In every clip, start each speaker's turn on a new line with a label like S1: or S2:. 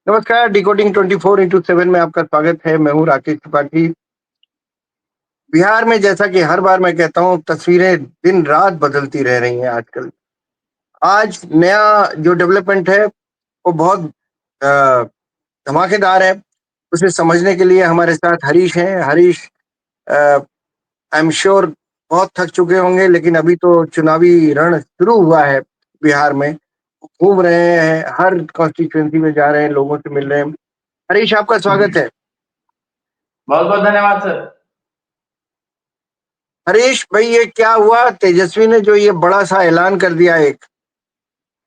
S1: नमस्कार, डिकोडिंग 24/7 में आपका स्वागत है। मैं हूँ राकेश त्रिपाठी। बिहार में जैसा कि हर बार मैं कहता हूँ, तस्वीरें दिन-रात बदलती रह रही हैं आजकल। आज नया जो डेवलपमेंट है, वो बहुत अ, धमाकेदार है। उसे समझने के लिए हमारे साथ हरीश हैं। हरीश अ, आई एम श्योर बहुत थक चुके होंगे, लेकिन अभी तो चुनावी रण शुरू हुआ है बिहार में। घूम रहे हैं, हर कॉन्स्टिट्यूएंसी में जा रहे हैं, लोगों से मिल रहे हैं। हरीश, आपका स्वागत है।
S2: बहुत बहुत धन्यवाद सर।
S1: हरीश भाई, ये क्या हुआ? तेजस्वी ने जो ये बड़ा सा ऐलान कर दिया एक,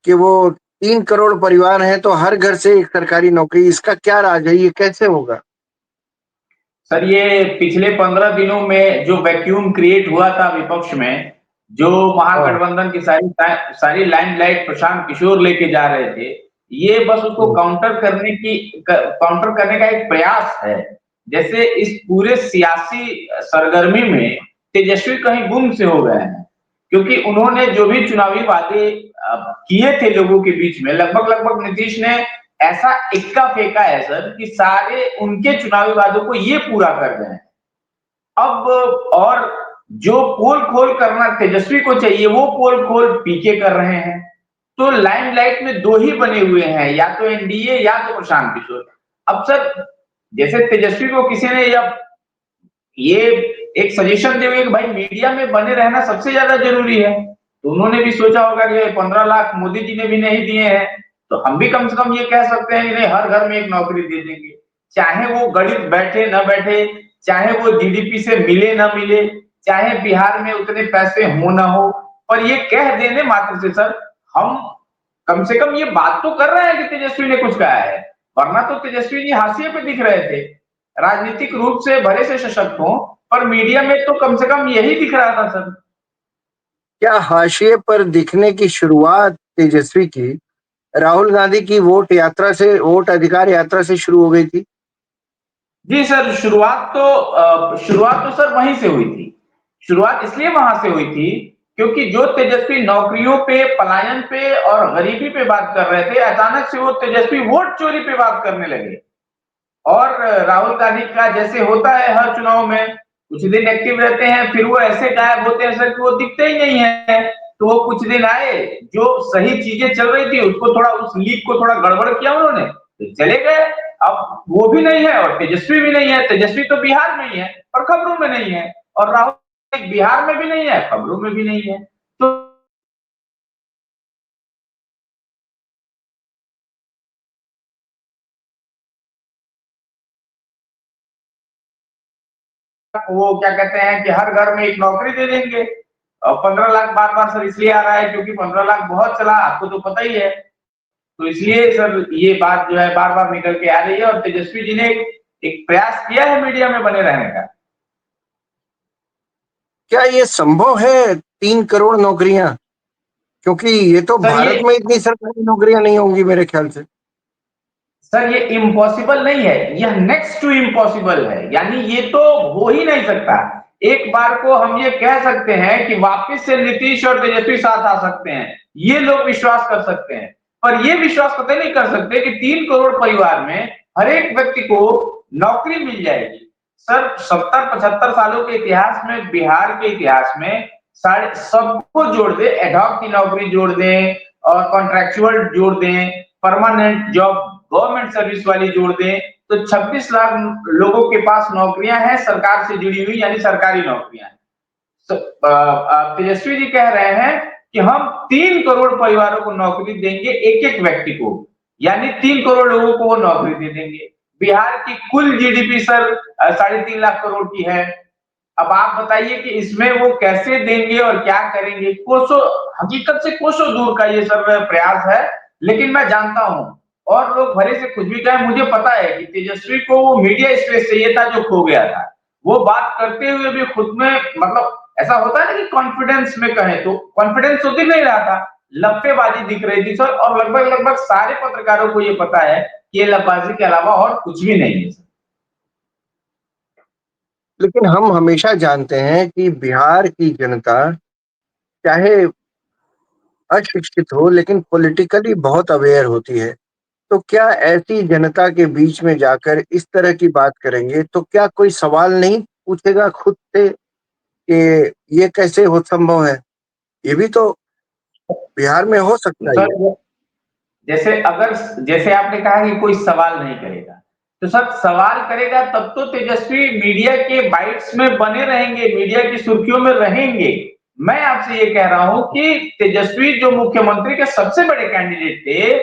S1: कि वो 3 करोड़ परिवार हैं तो हर घर से एक सरकारी नौकरी, इसका क्या राज है? ये कैसे होगा?
S2: सर ये पिछले 15 दिनों में जो वैक्यूम क्रिएट हुआ था विपक्ष में, जो
S1: हाँ।
S2: महागठबंधन की सारी लाइमलाइट प्रशांत किशोर लेके जा रहे थे, ये बस उसको
S1: हम्म।
S2: काउंटर करने का एक प्रयास है। जैसे इस पूरे सियासी सरगर्मी में तेजस्वी कहीं गुम से हो गए हैं, क्योंकि उन्होंने जो भी चुनावी वादे किए थे लोगों के बीच में, लगभग लगभग नीतीश ने ऐसा इक्का फेंका है सर कि सारे उनके चुनावी वादों को ये पूरा कर रहे हैं। अब और जो पोल खोल करना तेजस्वी को चाहिए, वो पोल खोल पीके कर रहे हैं। तो लाइमलाइट में दो ही बने हुए हैं, या तो एनडीए या तो प्रशांत किशोर। अब सर, जैसे तेजस्वी को किसी ने जब ये एक सजेशन दिए हुए कि भाई मीडिया में बने रहना सबसे ज्यादा जरूरी है, तो उन्होंने भी सोचा होगा कि 15 लाख मोदी जी ने भी नहीं दिए हैं, तो हम भी कम से कम ये कह सकते हैं कि नहीं, हर घर में एक नौकरी दे देंगे। चाहे वो गरीब बैठे न बैठे, चाहे वो जीडीपी से मिले ना मिले, चाहे बिहार में उतने पैसे हो ना हो, पर ये कह देने मात्र से सर, हम कम से कम ये बात तो कर रहे हैं कि तेजस्वी ने कुछ कहा है। वरना तो तेजस्वी जी हाशिए पे दिख रहे थे, राजनीतिक रूप से भले से सशक्त हो, पर मीडिया में तो कम से कम यही दिख रहा था सर।
S1: क्या हाशिए पर दिखने की शुरुआत तेजस्वी की राहुल गांधी की वोट अधिकार यात्रा से शुरू हो गई थी?
S2: जी सर, शुरुआत तो सर वहीं से हुई थी। शुरुआत इसलिए वहां से हुई थी क्योंकि जो तेजस्वी नौकरियों पे, पलायन पे और गरीबी पे बात कर रहे थे, अचानक से वो तेजस्वी वोट चोरी पे बात करने लगे। और राहुल गांधी का जैसे होता है हर चुनाव में, कुछ दिन एक्टिव रहते हैं, फिर वो ऐसे गायब होते हैं सर कि वो दिखते ही नहीं है। तो वो कुछ दिन आए, जो सही चीजें चल रही थी उसको थोड़ा, उस लीग को थोड़ा गड़बड़ किया उन्होंने, तो चले गए। अब वो भी नहीं है और तेजस्वी भी नहीं है। तेजस्वी तो बिहार में ही है और खबरों में नहीं है, और राहुल बिहार में भी नहीं है, खबरों में भी नहीं है। तो वो क्या कहते हैं कि हर घर में एक नौकरी दे देंगे। और 15 लाख बार बार सर इसलिए आ रहा है क्योंकि 15 लाख बहुत चला, आपको तो पता ही है। तो इसलिए सर ये बात जो है बार बार निकल के आ रही है, और तेजस्वी जी ने एक प्रयास किया है मीडिया में बने रहने का।
S1: क्या ये संभव है 3 करोड़ नौकरियां? क्योंकि ये तो
S2: सर ये
S1: भारत में इतनी सरकारी नौकरियां नहीं होंगी मेरे ख्याल से।
S2: सर ये इम्पॉसिबल नहीं है, यह नेक्स्ट टू इम्पॉसिबल है, यानी ये तो हो ही नहीं सकता। एक बार को हम ये कह सकते हैं कि वापस से नीतीश और तेजस्वी साथ आ सकते हैं, ये लोग विश्वास कर सकते हैं। पर ये विश्वास कतई नहीं कर सकते कि 3 करोड़ परिवार में हर एक व्यक्ति को नौकरी मिल जाएगी। सर 70-75 सालों के इतिहास में, बिहार के इतिहास में सारे सबको जोड़ दे, एडहॉक की नौकरी जोड़ दें और कॉन्ट्रेक्चुअल जोड़ दें, परमानेंट जॉब गवर्नमेंट सर्विस वाली जोड़ दें, तो 26 लाख लोगों के पास नौकरियां हैं सरकार से जुड़ी हुई, यानी सरकारी नौकरियां। तेजस्वी जी कह रहे हैं कि हम 3 करोड़ परिवारों को नौकरी देंगे, एक एक व्यक्ति को, यानी 3 करोड़ लोगों को वो नौकरी दे देंगे। बिहार की कुल जीडीपी सर 3.5 लाख करोड़ की है। अब आप बताइए कि इसमें वो कैसे देंगे और क्या करेंगे। कोसों, हकीकत से कोसों दूर का ये सब प्रयास है। लेकिन मैं जानता हूं, और लोग भले से कुछ भी कहें, मुझे पता है कि तेजस्वी को वो मीडिया स्पेस चाहिए था जो खो गया था। वो बात करते हुए भी खुद में, मतलब ऐसा होता है ना कि कॉन्फिडेंस में कहें, तो कॉन्फिडेंस तो दिख नहीं रहा था, लप्पेबाजी दिख रही थी सर। और लगभग लगभग सारे पत्रकारों को ये पता है कि ये लप्पेबाजी के अलावा और कुछ भी नहीं है सर।
S1: लेकिन हम हमेशा जानते हैं कि बिहार की जनता, चाहे अशिक्षित हो, लेकिन पॉलिटिकली बहुत अवेयर होती है। तो क्या ऐसी जनता के बीच में जाकर इस तरह की बात करेंगे, तो क्या कोई सवाल नहीं पूछेगा खुद से कि ये कैसे हो संभव है? ये भी तो बिहार में हो सकता ही है।
S2: सर जैसे आपने कहा कि कोई सवाल नहीं करेगा, तो सर सवाल करेगा तब तो तेजस्वी मीडिया के बाइट्स में बने रहेंगे, मीडिया की सुर्खियों में रहेंगे। मैं आपसे ये कह रहा हूं कि तेजस्वी जो मुख्यमंत्री के सबसे बड़े कैंडिडेट थे,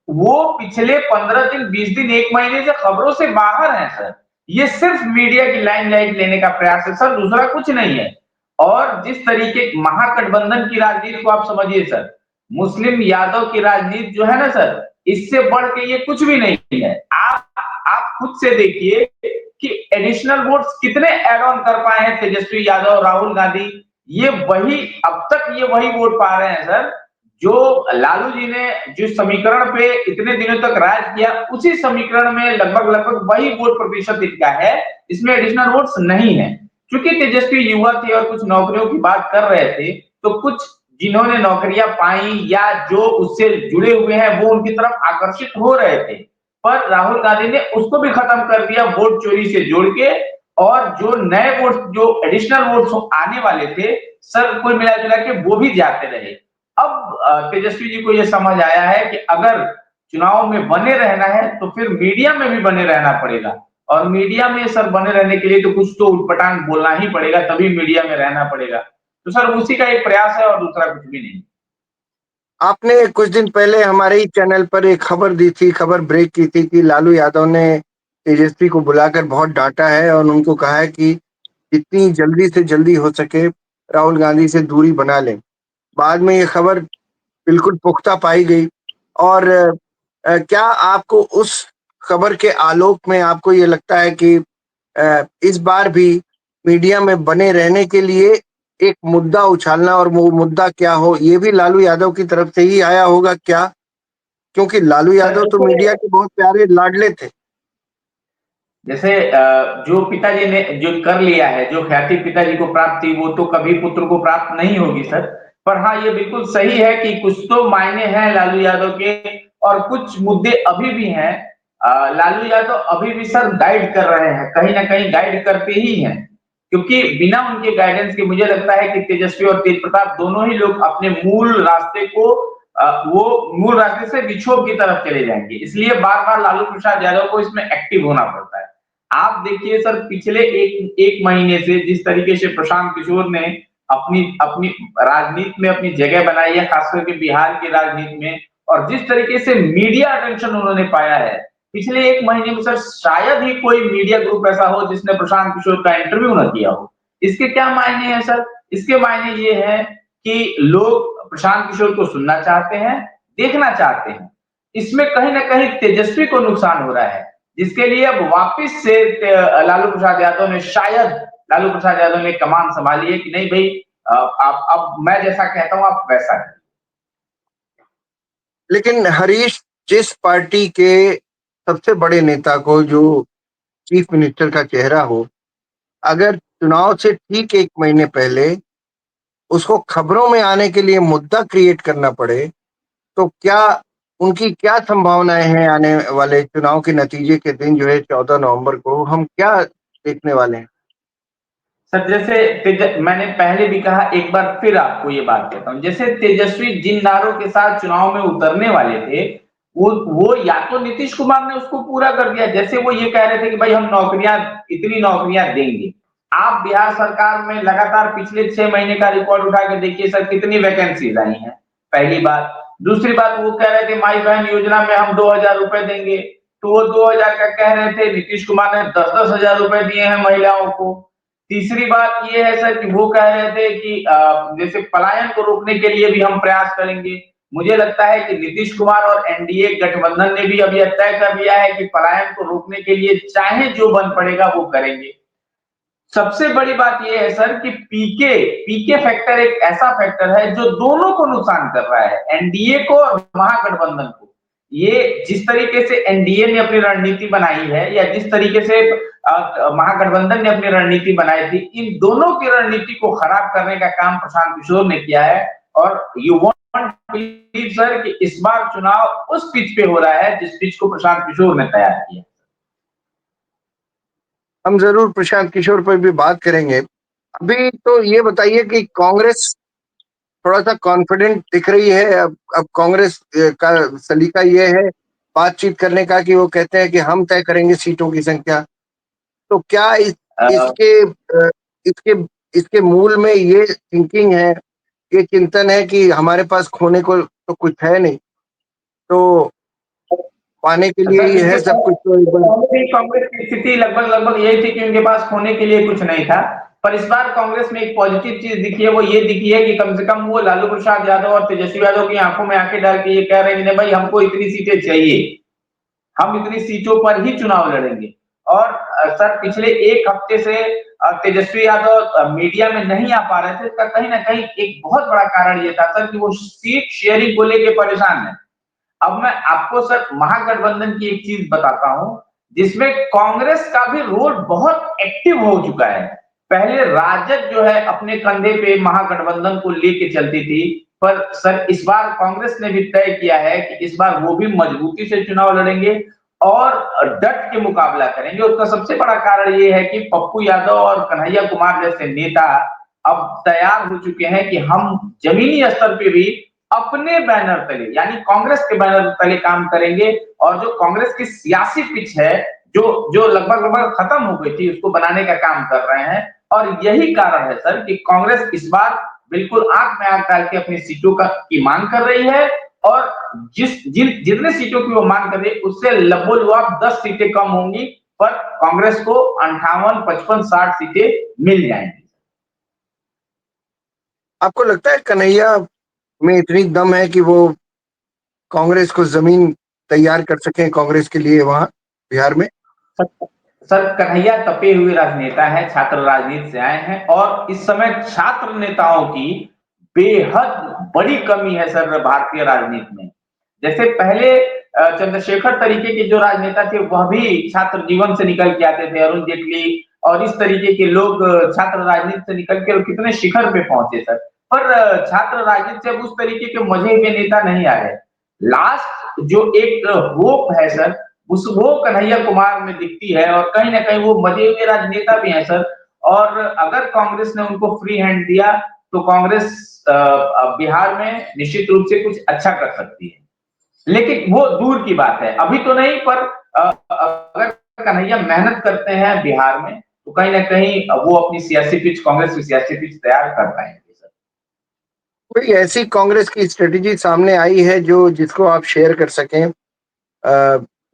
S2: वो पिछले 15 दिन, 20 दिन, 1 महीने से खबरों से बाहर हैं सर। ये सिर्फ मीडिया की लाइमलाइट लेने का प्रयास है सर, दूसरा कुछ नहीं है। और जिस तरीके महागठबंधन की राजनीति को आप समझिए सर, मुस्लिम यादव की राजनीति जो है ना सर, इससे बढ़ के ये कुछ भी नहीं है। आप खुद से देखिए कि एडिशनल वोट्स कितने ऐड ऑन कर पाए हैं तेजस्वी यादव, राहुल गांधी। ये वही, अब तक ये वही वोट पा रहे हैं सर, जो लालू जी ने जिस समीकरण पे इतने दिनों तक राज किया, उसी समीकरण में लगभग लगभग वही वोट प्रतिशत इनका है, इसमें एडिशनल वोट्स नहीं है। क्योंकि तेजस्वी युवा थे और कुछ नौकरियों की बात कर रहे थे, तो कुछ जिन्होंने नौकरियां पाई या जो उससे जुड़े हुए हैं वो उनकी तरफ आकर्षित हो रहे थे, पर राहुल गांधी ने उसको भी खत्म कर दिया वोट चोरी से जोड़ के। और जो नए वोट, जो एडिशनल वोट्स आने वाले थे सर, कोई मिला जुला के वो भी जाते रहे। अब तेजस्वी जी को ये समझ आया है कि अगर चुनाव में बने रहना है तो फिर मीडिया में भी बने रहना पड़ेगा, और मीडिया में सर बने रहने के लिए तो कुछ तो उटपटांग बोलना ही पड़ेगा, तभी मीडिया में रहना पड़ेगा। तो सर उसी का एक प्रयास है और दूसरा कुछ भी नहीं।
S1: आपने कुछ दिन पहले हमारे ही चैनल पर एक खबर दी थी, खबर ब्रेक की थी कि लालू यादव ने तेजस्वी को बुलाकर बहुत डाँटा है और उनको कहा है कि जितनी जल्दी से जल्दी हो सके राहुल गांधी से दूरी बना लें। बाद में ये खबर बिल्कुल पुख्ता पाई गई और क्या आपको उस खबर के आलोक में आपको ये लगता है कि इस बार भी मीडिया में बने रहने के लिए एक मुद्दा उछालना और वो मुद्दा क्या हो, ये भी लालू यादव की तरफ से ही आया होगा क्या? क्योंकि लालू
S2: सर
S1: यादव तो
S2: जैसे
S1: मीडिया के बहुत प्यारे लाडले थे।
S2: जैसे जो पिताजी ने जो कर लिया है, जो ख्याति पिताजी को प्राप्त थी, वो तो कभी पुत्र को प्राप्त नहीं होगी सर। पर हाँ, ये बिल्कुल सही है कि कुछ तो मायने हैं लालू यादव के, और कुछ मुद्दे अभी भी हैं। लालू यादव अभी भी सर गाइड कर रहे हैं, कहीं ना कहीं गाइड करते ही हैं। क्योंकि बिना उनके गाइडेंस के मुझे लगता है कि तेजस्वी और तेज प्रताप दोनों ही लोग अपने मूल रास्ते को, वो मूल रास्ते से विक्षोभ की तरफ चले जाएंगे। इसलिए बार बार लालू प्रसाद यादव को इसमें एक्टिव होना पड़ता है। आप देखिए सर, पिछले एक एक महीने से जिस तरीके से प्रशांत किशोर ने अपनी अपनी राजनीति में अपनी जगह बनाई है, खास करके बिहार की राजनीति में, और जिस तरीके से मीडिया अटेंशन उन्होंने पाया है पिछले एक महीने में सर, शायद ही कोई मीडिया ग्रुप ऐसा हो जिसने प्रशांत किशोर का इंटरव्यू न किया हो। इसके क्या मायने हैं सर? इसके मायने ये है कि लोग प्रशांत किशोर को सुनना चाहते हैं, देखना चाहते हैं। इसमें कहीं ना कहीं तेजस्वी को नुकसान हो रहा है, जिसके लिए अब वापिस से लालू प्रसाद यादव ने, शायद लालू प्रसाद यादव ने कमान संभाली है कि नहीं भाई, आप अब मैं जैसा कहता हूं आप वैसा करिए।
S1: लेकिन हरीश, जिस पार्टी के सबसे बड़े नेता को, जो चीफ मिनिस्टर का चेहरा हो, अगर चुनाव से ठीक 1 महीने पहले उसको खबरों में आने के लिए मुद्दा क्रिएट करना पड़े, तो क्या उनकी क्या संभावनाएँ हैं आने वाले चुनाव के नतीजे के दिन जो है 14 नवंबर को, हम क्या देखने वाले हैं?
S2: सर जैसे मैंने पहले भी कहा, एक बार फिर आपको ये बात कहता हूं, जैसे तेजस्वी जिन नारों के साथ चुनाव में उतरने वाले थे, वो या तो नीतीश कुमार ने उसको पूरा कर दिया। जैसे वो ये कह रहे थे कि भाई हम नौकरियां, इतनी नौकरियां देंगे। आप बिहार सरकार में लगातार पिछले 6 महीने का रिकॉर्ड उठा के देखिए सर, कितनी वैकेंसीज आई हैं, पहली बात। दूसरी बात, वो कह रहे थे माई बहन योजना में हम 2,000 रुपए देंगे, तो वो 2,000 का कह रहे थे, नीतीश कुमार ने 10-10 हजार रुपए दिए हैं महिलाओं को। तीसरी बात ये है सर कि वो कह रहे थे कि जैसे पलायन को रोकने के लिए भी हम प्रयास करेंगे। मुझे लगता है कि नीतीश कुमार और एनडीए गठबंधन ने भी अभी तय कर लिया है कि पलायन को रोकने के लिए चाहे जो बन पड़ेगा वो करेंगे। सबसे बड़ी बात यह है सर कि पीके पीके फैक्टर एक ऐसा फैक्टर है जो दोनों को नुकसान कर रहा है, एनडीए को और महागठबंधन को। ये जिस तरीके से एनडीए ने अपनी रणनीति बनाई है, या जिस तरीके से महागठबंधन ने अपनी रणनीति बनाई थी, इन दोनों की रणनीति को खराब करने का काम प्रशांत किशोर ने किया है। और युवाओं बिलीव सर कि इस बार चुनाव उस पिच पे हो रहा है जिस पिच को प्रशांत किशोर ने तैयार किया।
S1: हम जरूर प्रशांत किशोर पर भी बात करेंगे। अभी तो ये बताइए कि कांग्रेस थोड़ा सा कॉन्फिडेंट दिख रही है। अब कांग्रेस का सलीका ये है बातचीत करने का कि वो कहते हैं कि हम तय करेंगे सीटों की संख्या। तो क्या इसके इसके इसके मूल में ये थिंकिंग है, ये चिंतन है कि हमारे पास खोने को तो कुछ है नहीं, तो पाने के लिए
S2: सर
S1: ही है
S2: देखिए,
S1: सब कुछ, तो एक बार।
S2: पहले भी कांग्रेस की स्थिति लगभग लगभग यही थी कि उनके पास खोने के लिए कुछ नहीं था। पर इस बार कांग्रेस में एक पॉजिटिव चीज दिखी है, वो ये दिखी है कि कम से कम वो लालू प्रसाद यादव और तेजस्वी यादव की आंखों में आंखें डाल के ये कह रहे हैं कि नहीं भाई, हमको इतनी सीटें चाहिए, हम इतनी सीटों पर ही चुनाव लड़ेंगे। और सर पिछले एक हफ्ते से तेजस्वी यादव मीडिया में नहीं आ पा रहे थे। इसका कहीं ना कहीं एक बहुत बड़ा कारण ये था सर कि वो सीट शेयरिंग को लेके परेशान है। अब मैं आपको सर महागठबंधन की एक चीज बताता हूं, जिसमें कांग्रेस का भी रोल बहुत एक्टिव हो चुका है। पहले राजद जो है अपने कंधे पे महागठबंधन को लेके चलती थी, पर सर इस बार कांग्रेस ने भी तय किया है कि इस बार वो भी मजबूती से चुनाव लड़ेंगे और डट के मुकाबला करेंगे। उसका सबसे बड़ा कारण ये है कि पप्पू यादव और कन्हैया कुमार जैसे नेता अब तैयार हो चुके हैं कि हम जमीनी स्तर पे भी अपने बैनर तले यानी कांग्रेस के बैनर तले काम करेंगे, और जो कांग्रेस की सियासी पिच है जो जो लगभग लगभग खत्म हो गई थी, उसको बनाने का काम कर रहे हैं। और यही कारण है सर कि कांग्रेस इस बार बिल्कुल आंख में आंख डाल के अपनी सीटों की मांग कर रही है। और जितने सीटों की वो मांग कर रही है उससे लबोलुआब 10 सीटें कम होंगी, पर कांग्रेस को 58, 55, 60 सीटें मिल जाएंगी।
S1: आपको लगता है कन्हैया में इतनी दम है कि वो कांग्रेस को जमीन तैयार कर सके कांग्रेस के लिए वहां बिहार में?
S2: सर कन्हैया तपे हुए राजनेता हैं, छात्र राजनीति से आए हैं, और इस समय छात्र नेताओं की बेहद बड़ी कमी है सर भारतीय राजनीति में। जैसे पहले चंद्रशेखर तरीके के जो राजनेता थे वह भी छात्र जीवन से निकल के आते थे, अरुण जेटली और इस तरीके के लोग छात्र राजनीति से निकल के कितने शिखर पे पहुंचे सर। पर छात्र राजनीति से अब उस तरीके के मजे हुए नेता नहीं आ रहे। लास्ट जो एक होप है सर, उस वो कन्हैया कुमार में दिखती है, और कहीं ना कहीं वो मजे हुए राजनेता भी हैं सर। और अगर कांग्रेस ने उनको फ्री हैंड दिया तो कांग्रेस बिहार में निश्चित रूप से कुछ अच्छा कर सकती है। लेकिन वो दूर की बात है, अभी तो नहीं, पर अगर कन्हैया मेहनत करते हैं बिहार में तो कहीं ना कहीं वो अपनी सियासी पिच, कांग्रेस की सियासी पिच तैयार कर पाएंगे सर।
S1: कोई ऐसी कांग्रेस की स्ट्रेटेजी सामने आई है जो जिसको आप शेयर कर सकें,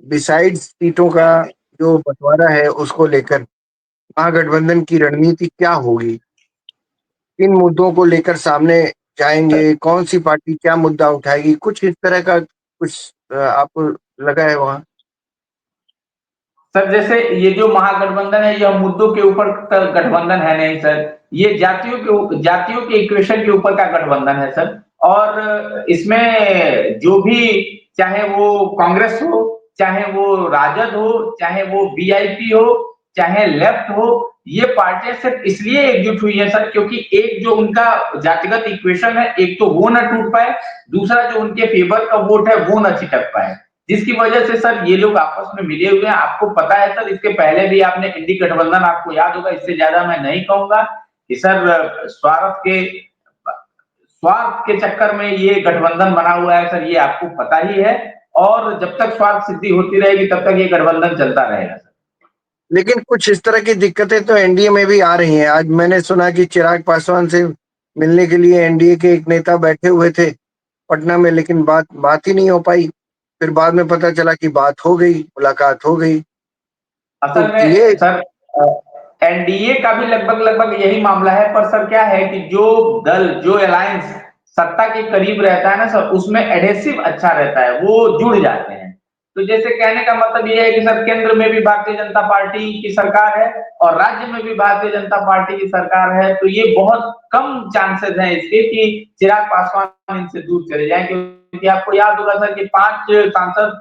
S1: बिसाइड्स सीटों का जो बंटवारा है उसको लेकर महागठबंधन की रणनीति क्या होगी? किन मुद्दों को लेकर सामने जाएंगे? कौन सी पार्टी क्या मुद्दा उठाएगी? कुछ इस तरह का कुछ आपको लगा है वहां?
S2: सर जैसे ये जो महागठबंधन है यह मुद्दों के ऊपर का गठबंधन है नहीं सर, ये जातियों के इक्वेशन के ऊपर का गठबंधन है सर। और इसमें जो भी, चाहे वो कांग्रेस हो, चाहे वो राजद हो, चाहे वो वीआईपी हो, चाहे लेफ्ट हो, ये पार्टियां सिर्फ इसलिए एकजुट हुई है सर क्योंकि एक जो उनका जातिगत इक्वेशन है, एक तो वो न टूट पाए, दूसरा जो उनके फेवर का वोट है वो न छिटक पाए, जिसकी वजह से सर ये लोग आपस में मिले हुए हैं। आपको पता है सर, इसके पहले भी आपने इंडी गठबंधन, आपको याद होगा, इससे ज्यादा मैं नहीं कहूंगा कि सर स्वार्थ के चक्कर में ये गठबंधन बना हुआ है सर, ये आपको पता ही है। और जब तक स्वार्थ सिद्धि होती रहेगी तब तक ये गठबंधन चलता रहेगा सर।
S1: लेकिन कुछ इस तरह की दिक्कतें तो एनडीए में भी आ रही हैं। आज मैंने सुना कि चिराग पासवान से मिलने के लिए एनडीए के एक नेता बैठे हुए थे पटना में, लेकिन बात बात ही नहीं हो पाई। फिर बाद में पता चला कि बात हो गई, मुलाकात हो गई। तो
S2: असल में
S1: ये
S2: सर एनडीए का भी लगभग लगभग यही मामला है। पर सर क्या है कि जो दल, जो अलायंस सत्ता के करीब रहता है ना सर, उसमें एडहेसिव अच्छा रहता है, वो जुड़ जाते हैं। तो जैसे कहने का मतलब ये है कि सर केंद्र में भी भारतीय जनता पार्टी की सरकार है और राज्य में भी भारतीय जनता पार्टी की सरकार है, तो ये बहुत कम चांसेस हैं इसके कि चिराग पासवान इनसे दूर चले जाएं। क्योंकि आपको याद होगा सर कि 5 सांसद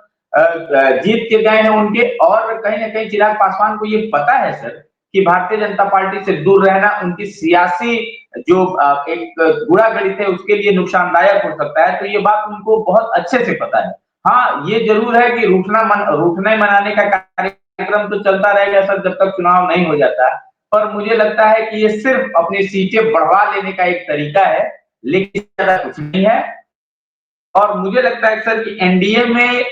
S2: जीत के गए हैं उनके, और कहीं ना कहीं चिराग पासवान को ये पता है सर कि भारतीय जनता पार्टी से दूर रहना उनकी सियासी जो एक गुणा गणित है उसके लिए नुकसानदायक हो सकता है, तो ये बात उनको बहुत अच्छे से पता है। हाँ, ये ज़रूर है कि रूठने मनाने का कार्यक्रम तो चलता रहेगा सर जब तक चुनाव नहीं हो जाता। पर मुझे लगता है कि ये सिर्फ़ अपनी सीटें बढ़वा लेने का एक तरीका है, लेकिन ज़्यादा कुछ नहीं है। और मुझे लगता है सर कि एनडीए में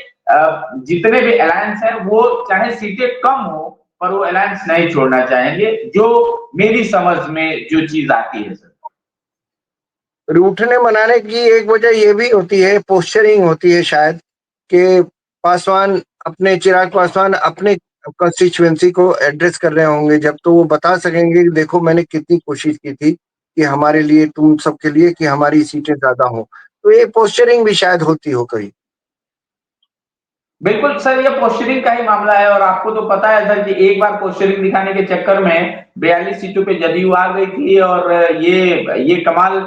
S2: जितने भी अलायंस हैं वो चाहे सीटें कम हो पर वो अलायंस नहीं छोड़ना चाहेंगे, जो मेरी समझ में जो चीज़ आती है सर।
S1: रूठने मनाने की एक वजह ये भी होती है, पोस्चरिंग होती है शायद, कि चिराग पासवान अपने कंस्टिट्यूएंसी को एड्रेस कर रहे होंगे जब, तो वो बता सकेंगे कि देखो मैंने कितनी कोशिश की थी कि हमारे लिए, तुम सबके लिए, कि हमारी सीटें ज़्यादा हों। तो ये पोस्चरिंग भी शायद होती हो कहीं।
S2: बिल्कुल सर, ये पोस्चरिंग का ही मामला है और आपको तो पता है सर कि एक बार पोस्चरिंग दिखाने के चक्कर में 42 सीटों पे जदयू आ गई थी और ये कमाल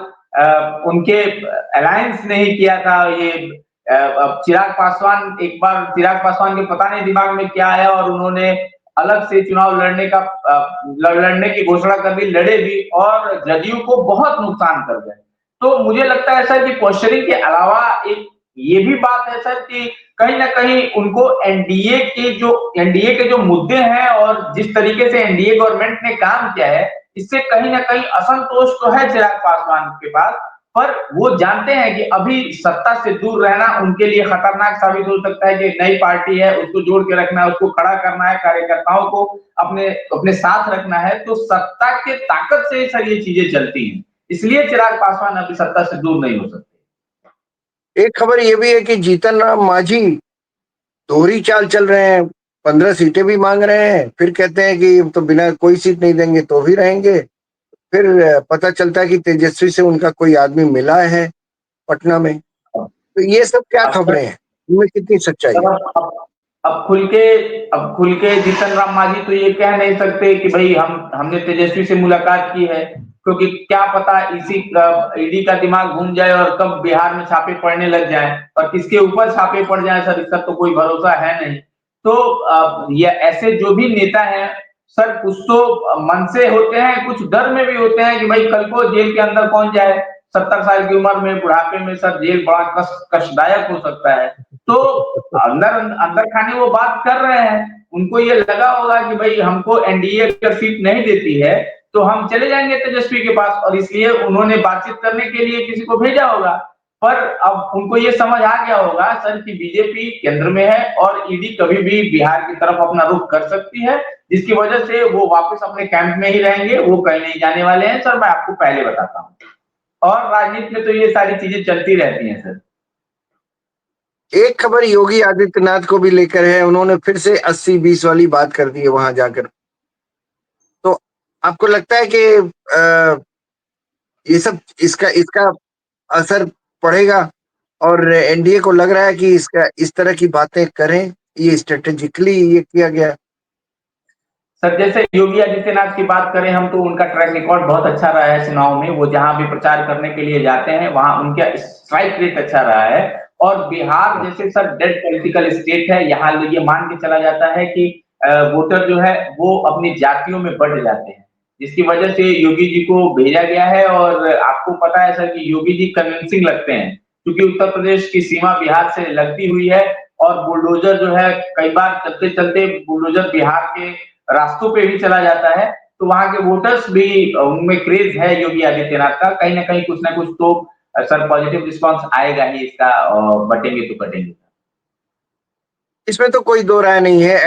S2: उनके अलायंस ने ही किया था। ये अब चिराग पासवान के पता नहीं दिमाग में क्या आया और उन्होंने अलग से चुनाव लड़ने की घोषणा कर दी, लड़े भी और जदयू को बहुत नुकसान कर गए। तो मुझे लगता है सर कि पोस्चरिंग के अलावा एक ये भी बात है सर कि कहीं न कहीं उनको एनडीए के जो मुद्दे हैं और जिस तरीके से एनडीए गवर्नमेंट ने काम किया है, इससे कहीं न कहीं असंतोष तो है चिराग पासवान के पास, पर वो जानते हैं कि अभी सत्ता से दूर रहना उनके लिए खतरनाक साबित हो सकता है कि एक नई पार्टी है, उसको जोड़ के रखना है, उसको खड़ा करना है, कार्यकर्ताओं को अपने अपने साथ रखना है, तो सत्ता के ताकत से सर ये चीज़ें चलती हैं। इसलिए चिराग पासवान अभी सत्ता से दूर नहीं हो सकते।
S1: एक खबर ये भी है कि जीतन राम मांझी दोहरी चाल चल रहे हैं, 15 सीटें भी मांग रहे हैं, फिर कहते हैं कि तो बिना कोई सीट नहीं देंगे तो भी रहेंगे। फिर पता चलता है कि तेजस्वी से उनका कोई आदमी मिला है पटना में। तो ये सब क्या
S2: अब
S1: खबरें हैं, इनमें कितनी सच्चाई
S2: तब
S1: है?
S2: अब खुल के जीतन राम मांझी तो ये कह नहीं सकते कि भाई हमने तेजस्वी से मुलाकात की है, क्योंकि क्या पता इसी ईडी का दिमाग घूम जाए और कब बिहार में छापे पड़ने लग जाएं और किसके ऊपर छापे पड़ जाएं सर, इसका तो कोई भरोसा है नहीं। तो ये ऐसे जो भी नेता हैं सर, कुछ तो मन से होते हैं, कुछ डर में भी होते हैं कि भाई कल को जेल के अंदर कौन जाए। 70 साल की उम्र में बुढ़ापे में सर जेल बड़ा कष्टदायक हो सकता है। तो अंदर अंदर खाने वो बात कर रहे हैं, उनको ये लगा होगा कि भाई हमको एनडीए अगर सीट नहीं देती है तो हम चले जाएंगे तेजस्वी के पास, और इसलिए उन्होंने बातचीत करने के लिए किसी को भेजा होगा। पर अब उनको ये समझ आ गया होगा सर कि बीजेपी केंद्र में है और ईडी कभी भी बिहार की तरफ अपना रुख कर सकती है, जिसकी वजह से वो वापस अपने कैंप में ही रहेंगे, वो कहीं नहीं जाने वाले हैं सर, मैं आपको पहले बताता हूँ। और राजनीति में तो ये सारी चीजें चलती रहती हैं सर।
S1: एक खबर योगी आदित्यनाथ को भी लेकर है, उन्होंने फिर से 80-20 वाली बात कर दी है वहां जाकर। तो आपको लगता है कि ये सब इसका इसका असर पड़ेगा, और एनडीए को लग रहा है कि इसका इस तरह की बातें करें, ये स्ट्रेटेजिकली ये किया गया?
S2: सर जैसे योगी आदित्यनाथ की बात करें हम, तो उनका ट्रैक रिकॉर्ड बहुत अच्छा रहा है चुनाव में। वो जहां भी प्रचार करने के लिए जाते हैं वहां उनका स्ट्राइक रेट अच्छा रहा है। और बिहार जैसे सर डेड पॉलिटिकल स्टेट है, यहाँ ये मान के चला जाता है कि वोटर जो है वो अपनी जातियों में बढ़ जाते हैं, जिसकी वजह से योगी जी को भेजा गया है। और आपको पता है सर कि योगी जी कन्विंसिंग लगते हैं, क्योंकि उत्तर प्रदेश की सीमा बिहार से लगती हुई है और बुलडोजर जो है कई बार चलते चलते बुलडोजर बिहार के रास्तों पे भी चला जाता है। तो वहां के वोटर्स भी उनमें क्रेज है योगी आदित्यनाथ का, कहीं ना कहीं कुछ ना कुछ तो सर पॉजिटिव रिस्पांस आएगा ही इसका, बटेंगे तो कटेंगे।
S1: इसमें तो कोई दो राय नहीं है।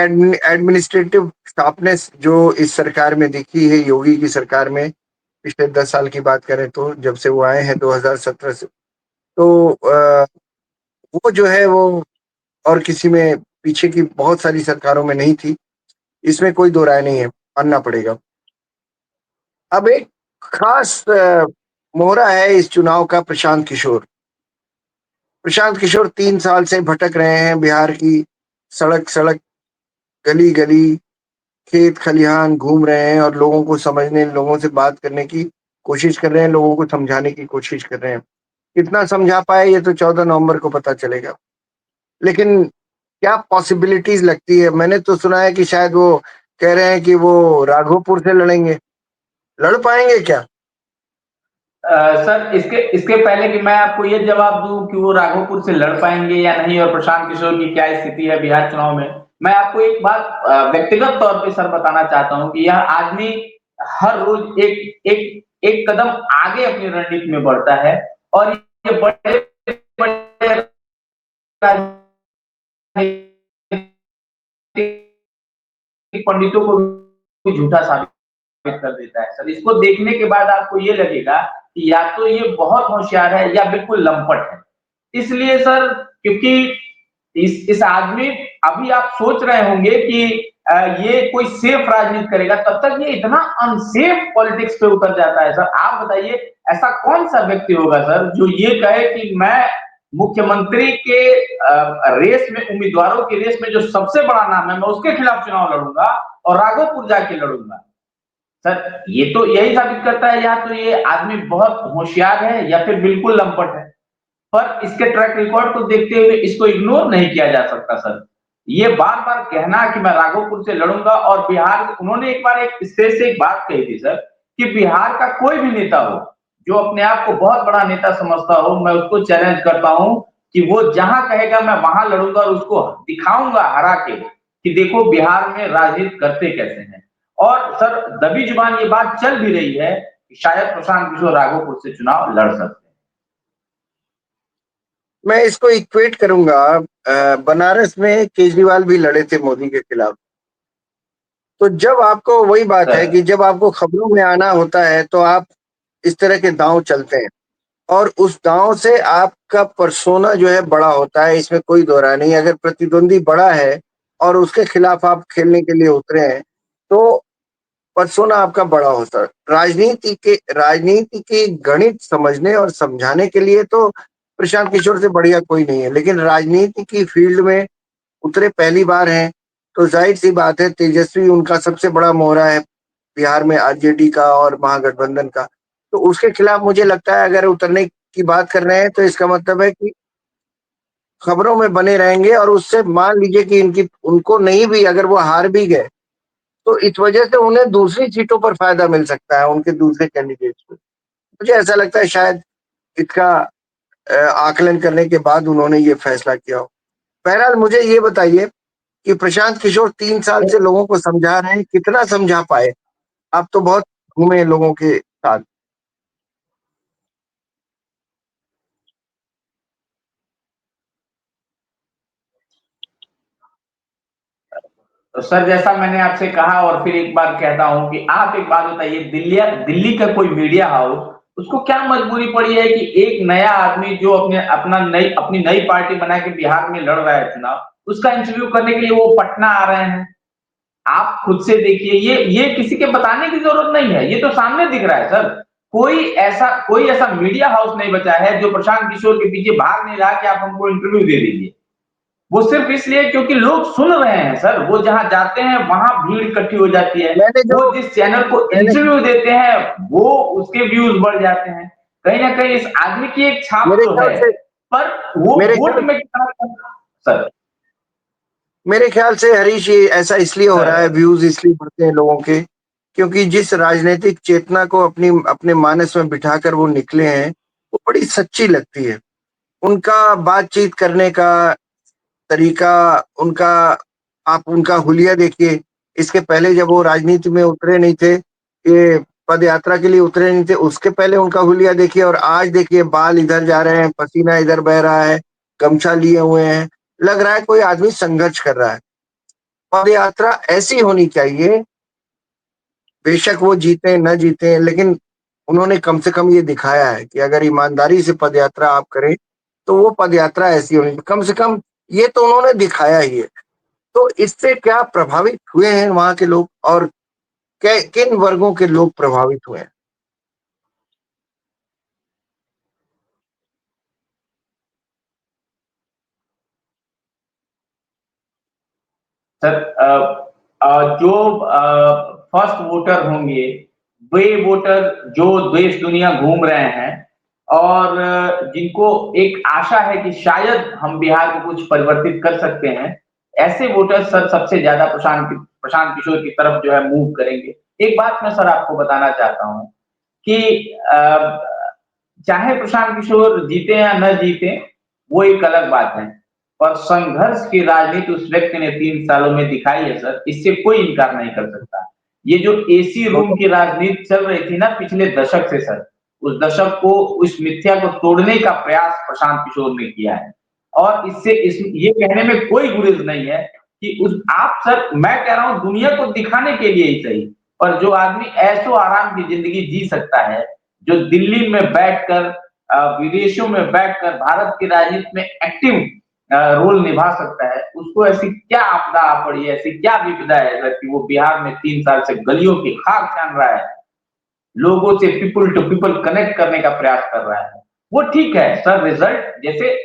S1: एडमिनिस्ट्रेटिव शार्पनेस जो इस सरकार में दिखी है, योगी की सरकार में, पिछले 10 साल की बात करें तो जब से वो आए हैं 2017 से, तो वो जो है वो और किसी में, पीछे की बहुत सारी सरकारों में नहीं थी। इसमें कोई दो राय नहीं है, मानना पड़ेगा। अब एक खास मोहरा है इस चुनाव का, प्रशांत किशोर। प्रशांत किशोर 3 साल से भटक रहे हैं बिहार की सड़क सड़क, गली गली, खेत खलिहान घूम रहे हैं और लोगों को समझने, लोगों से बात करने की कोशिश कर रहे हैं, लोगों को समझाने की कोशिश कर रहे हैं। कितना समझा पाए ये तो 14 नवंबर को पता चलेगा। लेकिन क्या पॉसिबिलिटीज लगती है? मैंने तो सुना है कि शायद वो कह रहे हैं कि वो राघोपुर से लड़ेंगे, लड़ पाएंगे क्या?
S2: सर इसके इसके पहले कि मैं आपको ये जवाब दूं कि वो राघोपुर से लड़ पाएंगे या नहीं और प्रशांत किशोर की क्या स्थिति है बिहार चुनाव में, मैं आपको एक बात व्यक्तिगत तौर पे सर बताना चाहता हूं कि यह आदमी हर रोज एक एक एक कदम आगे अपनी रणनीति में बढ़ता है और ये बड़े बड़े पंडितों को भी झूठा साबित कर देता है सर। इसको देखने के बाद आपको ये लगेगा कि या तो ये बहुत होशियार है या बिल्कुल लंपट है। इसलिए सर क्योंकि इस आदमी, अभी आप सोच रहे होंगे कि ये कोई सेफ राजनीति करेगा, तब तक ये इतना अनसेफ पॉलिटिक्स पे उतर जाता है सर। आप बताइए ऐसा कौन सा व्यक्ति होगा सर जो ये कहे कि मैं मुख्यमंत्री के रेस में, उम्मीदवारों की रेस में जो सबसे बड़ा नाम है मैं उसके खिलाफ चुनाव लड़ूंगा और राघोपुर जाके लड़ूंगा। सर ये तो यही साबित करता है या तो ये आदमी बहुत होशियार है या फिर बिल्कुल लंपट है। पर इसके ट्रैक रिकॉर्ड को देखते हुए इसको इग्नोर नहीं किया जा सकता सर। ये बार बार कहना कि मैं राघोपुर से लड़ूंगा, और बिहार, उन्होंने एक बार एक स्टेज से एक बात कही थी सर कि बिहार का कोई भी नेता हो जो अपने आप को बहुत बड़ा नेता समझता हो, मैं उसको चैलेंज करता हूं कि वो जहां कहेगा मैं वहां लड़ूंगा और उसको दिखाऊंगा हरा के कि देखो बिहार में राजनीति करते कैसे हैं। और सर दबी जुबान ये बात चल भी रही है कि शायद प्रशांत किशोर राघोपुर से चुनाव लड़ सकते हैं।
S1: मैं इसको इक्वेट करूंगा, बनारस में केजरीवाल भी लड़े थे मोदी के खिलाफ। तो जब आपको, वही बात है
S2: सर
S1: कि जब आपको खबरों में आना होता है तो आप इस तरह के दांव चलते हैं, और उस दांव से आपका पर्सोना जो है बड़ा होता है, इसमें कोई दो राय नहीं। अगर प्रतिद्वंदी बड़ा है और उसके खिलाफ आप खेलने के लिए उतरे हैं, तो पर्सोना आपका बड़ा होता है। राजनीति के गणित समझने और समझाने के लिए तो प्रशांत किशोर से बढ़िया कोई नहीं है, लेकिन राजनीति की फील्ड में उतरे पहली बार हैं, तो जाहिर सी बात है तेजस्वी उनका सबसे बड़ा मोहरा है बिहार में, आरजेडी का और महागठबंधन का। तो उसके खिलाफ मुझे लगता है अगर उतरने की बात कर रहे हैं तो इसका मतलब है कि खबरों में बने रहेंगे, और उससे मान लीजिए कि इनकी उनको नहीं भी, अगर वो हार भी गए तो इस वजह से उन्हें दूसरी सीटों पर फायदा मिल सकता है उनके दूसरे कैंडिडेट्स को। मुझे ऐसा लगता है शायद इसका आकलन करने के बाद उन्होंने ये फैसला किया हो। बहरहाल मुझे ये बताइए कि प्रशांत किशोर 3 साल से लोगों को समझा रहे हैं, कितना समझा पाए? आप तो बहुत घूमे हैं लोगों के साथ।
S2: तो सर जैसा मैंने आपसे कहा और फिर एक बार कहता हूं कि आप एक बात बताइए, दिल्ली दिल्ली का कोई मीडिया हाउस, उसको क्या मजबूरी पड़ी है कि एक नया आदमी जो अपनी नई पार्टी बना के बिहार में लड़ रहा है चुनाव, उसका इंटरव्यू करने के लिए वो पटना आ रहे हैं। आप खुद से देखिए, ये किसी के बताने की जरूरत नहीं है, ये तो सामने दिख रहा है सर। कोई ऐसा मीडिया हाउस नहीं बचा है जो प्रशांत किशोर के पीछे भाग नहीं रहा कि आप हमको इंटरव्यू दे दीजिए। वो सिर्फ इसलिए क्योंकि लोग सुन रहे हैं सर, वो जहां जाते हैं वहां भीड़ इकट्ठी हो जाती है।
S1: मैंने जो
S2: वो जिस चैनल को
S1: मैंने
S2: इंटरव्यू देते हैं वो उसके व्यूज बढ़ जाते हैं। कहीं ना कहीं इस आदमी की एक छाप
S1: मेरे
S2: तो
S1: ख्याल
S2: है,
S1: से
S2: पर वो
S1: मेरे
S2: वोट
S1: ख्याल
S2: में कितना सर।
S1: मेरे ख्याल से हरीश, ये ऐसा इसलिए हो रहा है,
S2: सर
S1: व्यूज इसलिए बढ़ते हैं लोगों के, क्योंकि जिस राजनीतिक चेतना को अपनी अपने मानस में बिठाकर वो निकले हैं, वो बड़ी सच्ची लगती है। उनका बातचीत करने का तरीका, उनका, आप उनका हुलिया देखिए। इसके पहले जब वो राजनीति में उतरे नहीं थे, ये पद यात्रा के लिए उतरे नहीं थे, उसके पहले उनका हुलिया देखिए, और आज देखिए बाल इधर जा रहे हैं, पसीना इधर बह रहा है, गमछा लिए हुए हैं, लग रहा है कोई आदमी संघर्ष कर रहा है। पद यात्रा ऐसी होनी चाहिए, बेशक वो जीते न जीते, लेकिन उन्होंने कम से कम ये दिखाया है कि अगर ईमानदारी से पद यात्रा आप करें तो वो पद यात्रा ऐसी होनी चाहिए। कम से कम ये तो उन्होंने दिखाया ही है। तो इससे क्या प्रभावित हुए हैं वहां के लोग, और किन वर्गों के लोग प्रभावित हुए हैं?
S2: सर जो फर्स्ट वोटर होंगे, वे वोटर जो देश दुनिया घूम रहे हैं और जिनको एक आशा है कि शायद हम बिहार को कुछ परिवर्तित कर सकते हैं, ऐसे वोटर सर सबसे ज्यादा प्रशांत प्रशांत किशोर की तरफ जो है मूव करेंगे। एक बात मैं सर आपको बताना चाहता हूँ कि चाहे प्रशांत किशोर जीते या न जीते, वो एक अलग बात है। पर संघर्ष की राजनीति उस व्यक्ति ने 3 सालों में दिखाई है सर, इससे कोई इनकार नहीं कर सकता। ये जो एसी
S1: वो
S2: रूम
S1: तो
S2: की राजनीति चल रही थी ना पिछले दशक से सर, उस दशक को, उस मिथ्या को तोड़ने का प्रयास प्रशांत किशोर ने किया है। और इससे ये कहने में कोई गुरेज नहीं है कि उस आप सर, मैं कह रहा हूँ दुनिया को दिखाने के लिए ही सही, पर जो आदमी ऐशो आराम की जिंदगी जी सकता है, जो दिल्ली में बैठकर विदेशों में बैठकर भारत की राजनीति में एक्टिव रोल निभा सकता है, उसको ऐसी क्या आपदा आ पड़ी है, ऐसी क्या विपदा है सर कि वो बिहार में 3 साल से गलियों की खाक छान रहा है, लोगों से पीपल टू पीपल कनेक्ट करने का प्रयास कर रहा है। वो ठीक है सर, रिजल्ट जैसे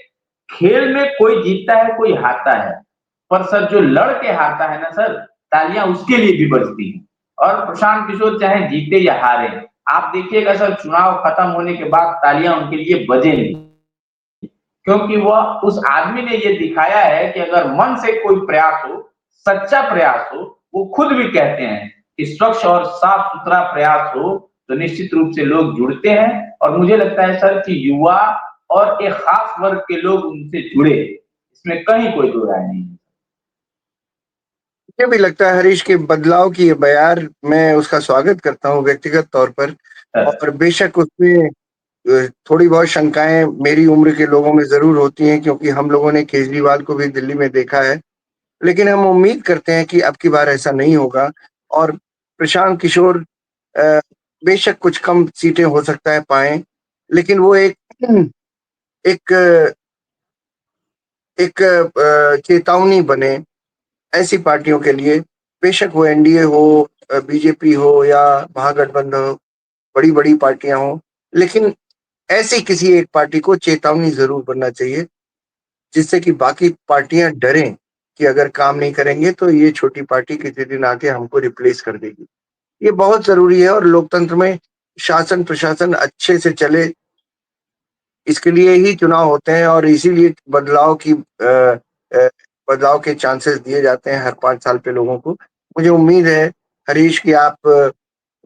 S2: खेल में कोई जीतता है, कोई हारता है, पर सर जो लड़ के हारता है ना सर, तालियां उसके लिए भी बजती हैं। और प्रशांत किशोर चाहे जीते या हारे, आप देखिएगा सर चुनाव खत्म होने के बाद तालियां उनके लिए बजेंगी, क्योंकि वह उस आदमी ने ये दिखाया है कि अगर मन से कोई प्रयास हो, सच्चा प्रयास हो, वो खुद भी कहते हैं कि स्वच्छ और साफ सुथरा प्रयास हो तो निश्चित रूप से लोग जुड़ते हैं। और मुझे लगता है सर कि युवा और एक खास वर्ग के लोग उनसे जुड़े, इसमें कहीं कोई दो राय नहीं है।
S1: मुझे भी लगता है हरीश के बदलाव की ये बयार मैं उसका स्वागत करता हूँ व्यक्तिगत तौर पर।
S2: सर
S1: और बेशक उसमें थोड़ी बहुत शंकाएं मेरी उम्र के लोगों में जरूर होती हैं, क्योंकि हम लोगों ने केजरीवाल को भी दिल्ली में देखा है। लेकिन हम उम्मीद करते हैं कि अब की बार ऐसा नहीं होगा। और प्रशांत किशोर अ, बेशक कुछ कम सीटें हो सकता है पाएं, लेकिन वो एक एक चेतावनी बने ऐसी पार्टियों के लिए। बेशक वो एनडीए हो, बीजेपी हो या महागठबंधन हो, बड़ी बड़ी पार्टियां हो, लेकिन ऐसी किसी एक पार्टी को चेतावनी जरूर बनना चाहिए, जिससे कि बाकी पार्टियां डरें कि अगर काम नहीं करेंगे तो ये छोटी पार्टी किसी दिन आके हमको रिप्लेस कर देगी। ये बहुत जरूरी है। और लोकतंत्र में शासन प्रशासन अच्छे से चले, इसके लिए ही चुनाव होते हैं और इसीलिए बदलाव के चांसेस दिए जाते हैं हर 5 साल पे लोगों को। मुझे उम्मीद है हरीश कि आप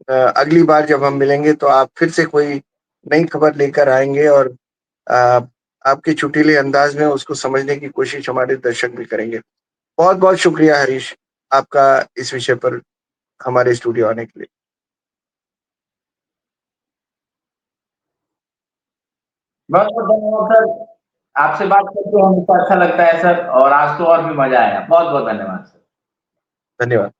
S1: अगली बार जब हम मिलेंगे तो आप फिर से कोई नई खबर लेकर आएंगे, और अ, आपके चुटीले अंदाज में उसको समझने की कोशिश हमारे दर्शक भी करेंगे। बहुत बहुत शुक्रिया हरीश, आपका इस विषय पर हमारे स्टूडियो आने के लिए।
S2: बहुत बहुत धन्यवाद सर, आपसे बात करके हमको अच्छा लगता है सर, और आज तो और भी मजा आया। बहुत बहुत धन्यवाद सर।
S1: धन्यवाद।